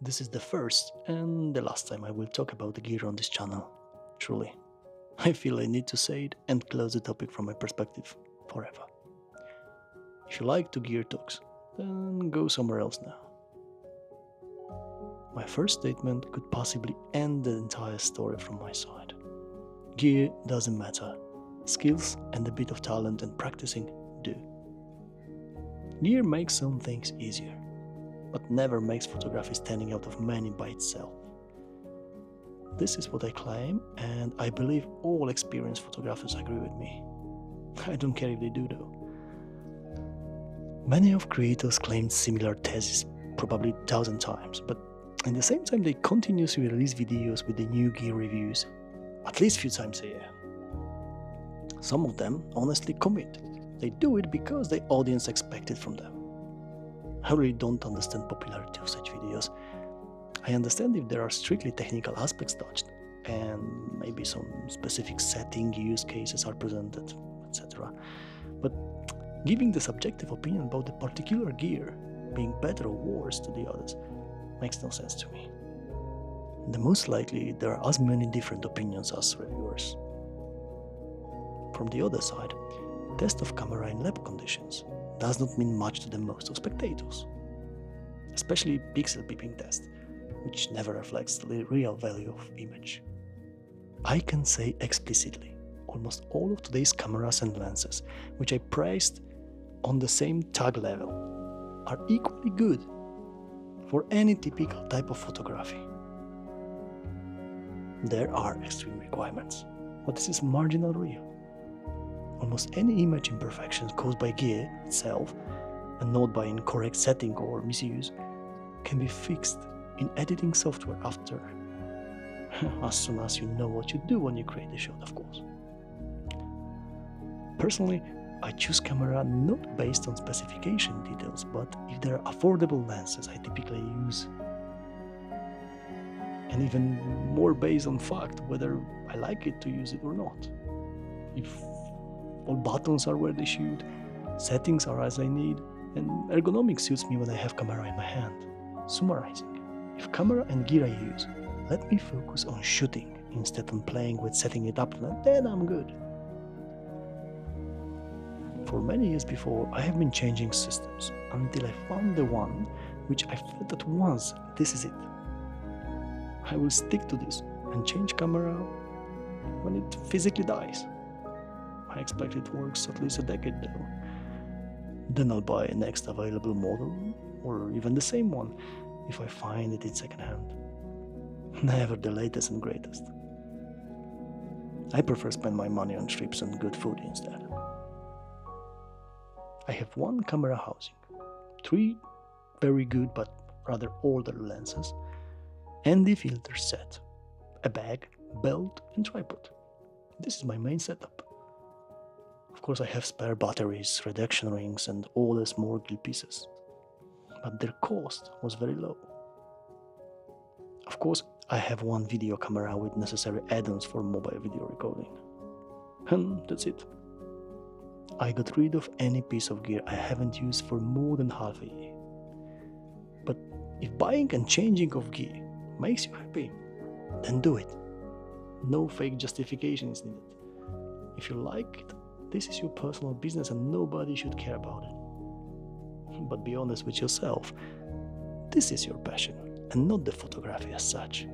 this is the first and the last time I will talk about the gear on this channel. Truly, I feel I need to say it and close the topic from my perspective forever. If you like to gear talks, then go somewhere else now. My first statement could possibly end the entire story from my side. Gear doesn't matter. Skills and a bit of talent and practicing do. Gear makes some things easier, but never makes photography standing out of many by itself. This is what I claim, and I believe all experienced photographers agree with me. I don't care if they do though. Many of creators claimed similar theses, probably 1,000 times, but at the same time they continuously release videos with the new gear reviews, at least a few times a year. Some of them honestly commit. They do it because the audience expects it from them. I really don't understand popularity of such videos. I understand if there are strictly technical aspects touched, and maybe some specific setting use cases are presented, etc. But giving the subjective opinion about the particular gear being better or worse to the others makes no sense to me. The most likely there are as many different opinions as reviewers. From the other side, test of camera in lab conditions does not mean much to the most of spectators, especially pixel peeping test, which never reflects the real value of image. I can say explicitly, almost all of today's cameras and lenses, which I priced on the same tag level, are equally good for any typical type of photography. There are extreme requirements, but this is marginal real. Almost any image imperfections caused by gear itself, and not by incorrect setting or misuse, can be fixed in editing software after, as soon as you know what you do when you create the shot, of course. Personally, I choose camera not based on specification details, but if there are affordable lenses I typically use, and even more based on fact whether I like it to use it or not. If all buttons are where they should, settings are as I need, and ergonomics suits me when I have camera in my hand. Summarizing, if camera and gear I use let me focus on shooting instead of playing with setting it up, then I'm good. For many years before, I have been changing systems until I found the one which I felt at once, this is it. I will stick to this and change camera when it physically dies. I expect it works at least a decade though. Then I'll buy a next available model, or even the same one, if I find it in second hand. Never the latest and greatest. I prefer spend my money on trips and good food instead. I have one camera housing, 3 very good but rather older lenses, and the filter set, a bag, belt and tripod. This is my main setup. Of course I have spare batteries, reduction rings and all the small gear pieces, but their cost was very low. Of course I have one video camera with necessary add-ons for mobile video recording. And that's it. I got rid of any piece of gear I haven't used for more than half a year. But if buying and changing of gear makes you happy, then do it. No fake justification is needed. If you like it, this is your personal business and nobody should care about it. But be honest with yourself. This is your passion and not the photography as such.